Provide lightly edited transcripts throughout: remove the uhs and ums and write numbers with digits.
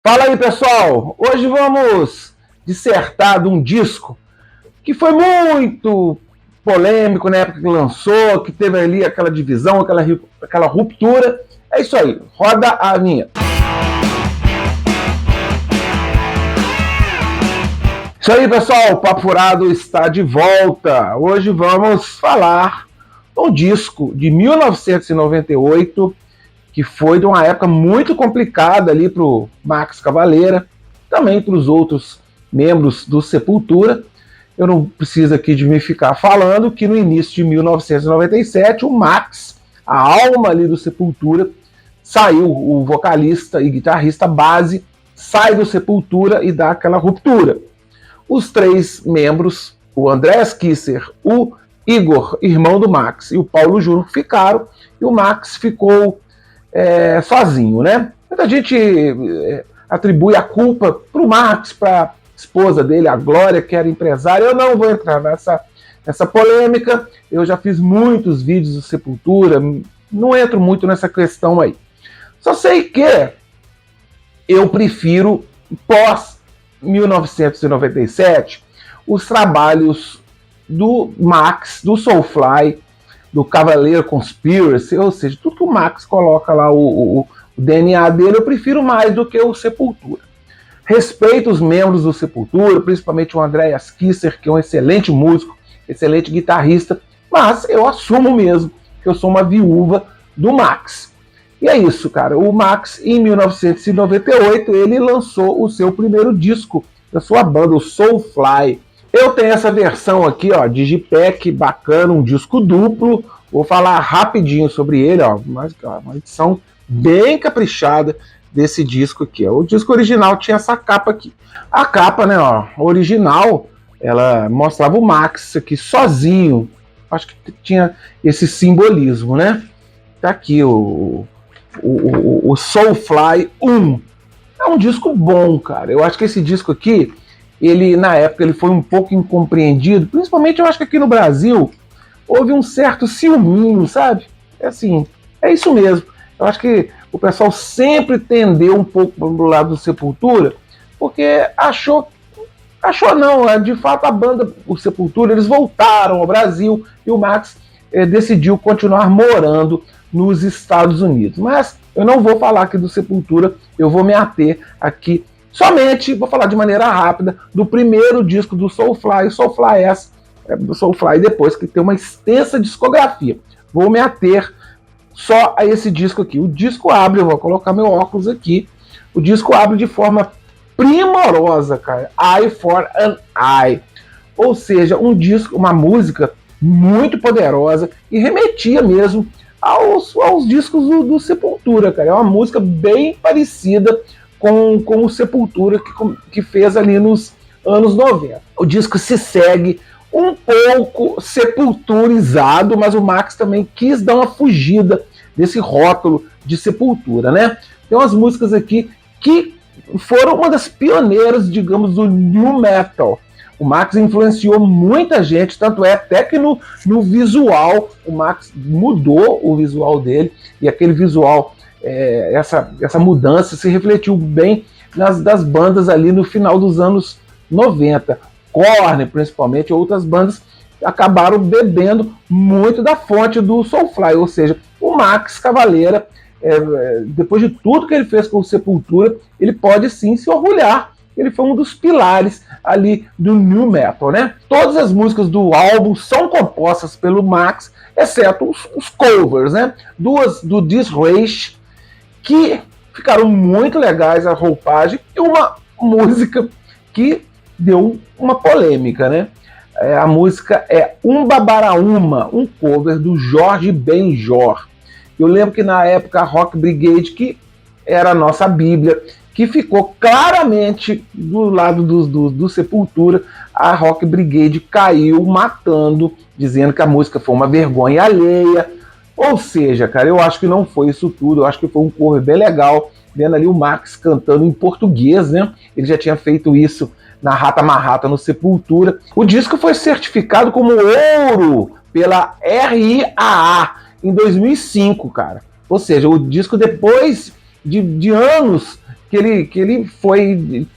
Fala aí, pessoal! Hoje vamos dissertar de um disco que foi muito polêmico na época que lançou, que teve ali aquela divisão, aquela ruptura. É isso aí, roda a vinheta. Isso aí, pessoal, o Papo Furado está de volta. Hoje vamos falar de um disco de 1998, que foi de uma época muito complicada ali para o Max Cavalera, também para os outros membros do Sepultura. Eu não preciso aqui de me ficar falando que no início de 1997, o Max, a alma ali do Sepultura, saiu, o vocalista e guitarrista base, sai do Sepultura e dá aquela ruptura. Os três membros, o Andreas Kisser, o Igor, irmão do Max, e o Paulo Júnior ficaram, e o Max ficou sozinho, né? Muita gente atribui a culpa para o Max, para a esposa dele, a Glória, que era empresária. Eu não vou entrar nessa polêmica, eu já fiz muitos vídeos do Sepultura, não entro muito nessa questão aí. Só sei que eu prefiro, pós-1997, os trabalhos do Max, do Soulfly, do Cavaleiro Conspiracy, ou seja, tudo que o Max coloca lá, o DNA dele, eu prefiro mais do que o Sepultura. Respeito os membros do Sepultura, principalmente o Andreas Kisser, que é um excelente músico, excelente guitarrista, mas eu assumo mesmo que eu sou uma viúva do Max. E é isso, cara. O Max, em 1998, ele lançou o seu primeiro disco da sua banda, o Soulfly. Eu tenho essa versão aqui, ó, Digipack, bacana, um disco duplo. Vou falar rapidinho sobre ele, ó, uma edição bem caprichada desse disco aqui. O disco original tinha essa capa aqui. A capa, né, ó, original, ela mostrava o Max aqui sozinho. Acho que tinha esse simbolismo, né? Tá aqui o Soulfly 1. É um disco bom, cara. Eu acho que esse disco aqui, ele, na época, ele foi um pouco incompreendido, principalmente eu acho que aqui no Brasil houve um certo ciúminho, sabe? É assim, é isso mesmo. Eu acho que o pessoal sempre tendeu um pouco para o lado do Sepultura, porque achou não, de fato a banda, o Sepultura, eles voltaram ao Brasil e o Max decidiu continuar morando nos Estados Unidos. Mas eu não vou falar aqui do Sepultura, eu vou me ater aqui somente, vou falar de maneira rápida, do primeiro disco do Soulfly, Soulfly S, do Soulfly depois, que tem uma extensa discografia. Vou me ater só a esse disco aqui. O disco abre, eu vou colocar meu óculos aqui, o disco abre de forma primorosa, cara, Eye for an Eye. Ou seja, um disco, uma música muito poderosa e remetia mesmo aos discos do Sepultura, cara. É uma música bem parecida com o Sepultura que fez ali nos anos 90. O disco se segue um pouco sepulturizado, mas o Max também quis dar uma fugida desse rótulo de Sepultura, né? Tem umas músicas aqui que foram uma das pioneiras, digamos, do new metal. O Max influenciou muita gente, tanto é até que no visual, o Max mudou o visual dele, e aquele visual, essa mudança se refletiu bem das bandas ali no final dos anos 90. Korn, principalmente, outras bandas acabaram bebendo muito da fonte do Soulfly, ou seja, o Max Cavalera, depois de tudo que ele fez com o Sepultura, ele pode sim se orgulhar. Ele foi um dos pilares ali do new metal, né? Todas as músicas do álbum são compostas pelo Max, exceto os covers, né? Duas do Disgrace, que ficaram muito legais, a roupagem, e uma música que deu uma polêmica, né? A música é Umbabaraúma, um cover do Jorge Benjor. Eu lembro que na época a Rock Brigade, que era a nossa bíblia, que ficou claramente do lado do Sepultura, a Rock Brigade caiu matando, dizendo que a música foi uma vergonha alheia. Ou seja, cara, eu acho que não foi isso tudo, eu acho que foi um cover bem legal, vendo ali o Max cantando em português, né? Ele já tinha feito isso na Rata Marrata, no Sepultura. O disco foi certificado como ouro pela RIAA em 2005, cara. Ou seja, o disco, depois de anos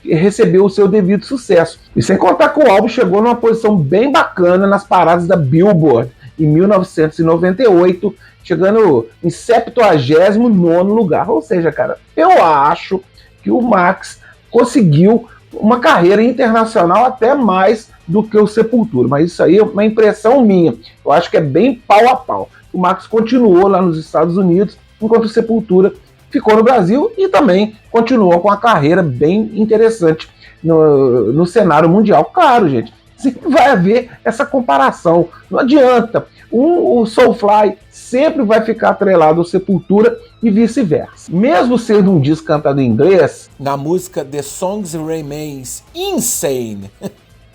recebeu o seu devido sucesso. E sem contar que o álbum chegou numa posição bem bacana nas paradas da Billboard em 1998, chegando em 79º lugar. Ou seja, cara, eu acho que o Max conseguiu uma carreira internacional até mais do que o Sepultura, mas isso aí é uma impressão minha. Eu acho que é bem pau a pau. O Max continuou lá nos Estados Unidos, enquanto o Sepultura ficou no Brasil e também continuou com a carreira bem interessante no cenário mundial. Claro, gente, sempre vai haver essa comparação. Não adianta. O Soulfly sempre vai ficar atrelado ao Sepultura e vice-versa. Mesmo sendo um disco cantado em inglês, na música The Songs Remains Insane,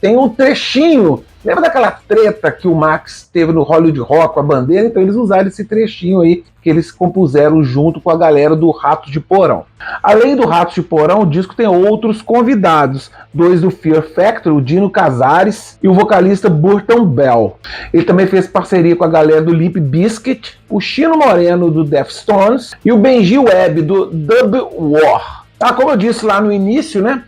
tem um trechinho. Lembra daquela treta que o Max teve no Hollywood Rock com a bandeira? Então eles usaram esse trechinho aí que eles compuseram junto com a galera do Ratos de Porão. Além do Ratos de Porão, o disco tem outros convidados. 2 do Fear Factory, o Dino Casares e o vocalista Burton Bell. Ele também fez parceria com a galera do Limp Bizkit, o Chino Moreno do Deftones e o Benji Webb do Dub War. Como eu disse lá no início, né?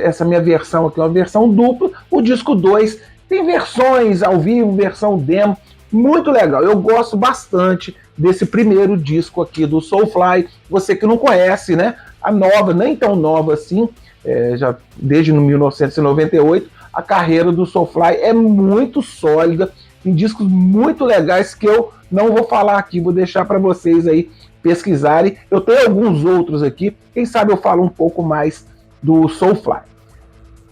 Essa minha versão aqui é uma versão dupla. O disco 2 tem versões ao vivo, versão demo, muito legal. Eu gosto bastante desse primeiro disco aqui do Soulfly. Você que não conhece, né? A nova, nem tão nova assim, já desde 1998, a carreira do Soulfly é muito sólida. Tem discos muito legais que eu não vou falar aqui, vou deixar para vocês aí pesquisarem. Eu tenho alguns outros aqui, quem sabe eu falo um pouco mais do Soulfly.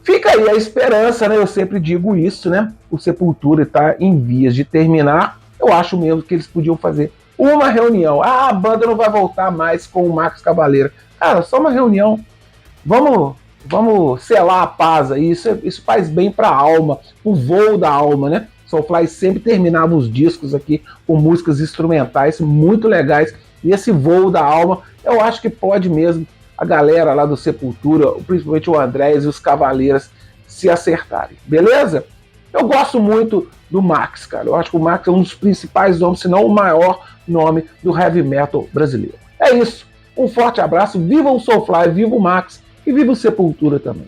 Fica aí a esperança, né? Eu sempre digo isso, né? O Sepultura está em vias de terminar. Eu acho mesmo que eles podiam fazer uma reunião. A banda não vai voltar mais com o Max Cavalera. Cara, só uma reunião. Vamos selar a paz aí. Isso faz bem para a alma, o voo da alma, né? Soulfly sempre terminava os discos aqui com músicas instrumentais muito legais. E esse voo da alma, eu acho que pode mesmo a galera lá do Sepultura, principalmente o Andrés e os Cavaleiras, se acertarem. Beleza? Eu gosto muito do Max, cara. Eu acho que o Max é um dos principais nomes, se não o maior nome do heavy metal brasileiro. É isso. Um forte abraço. Viva o Soulfly, viva o Max e viva o Sepultura também.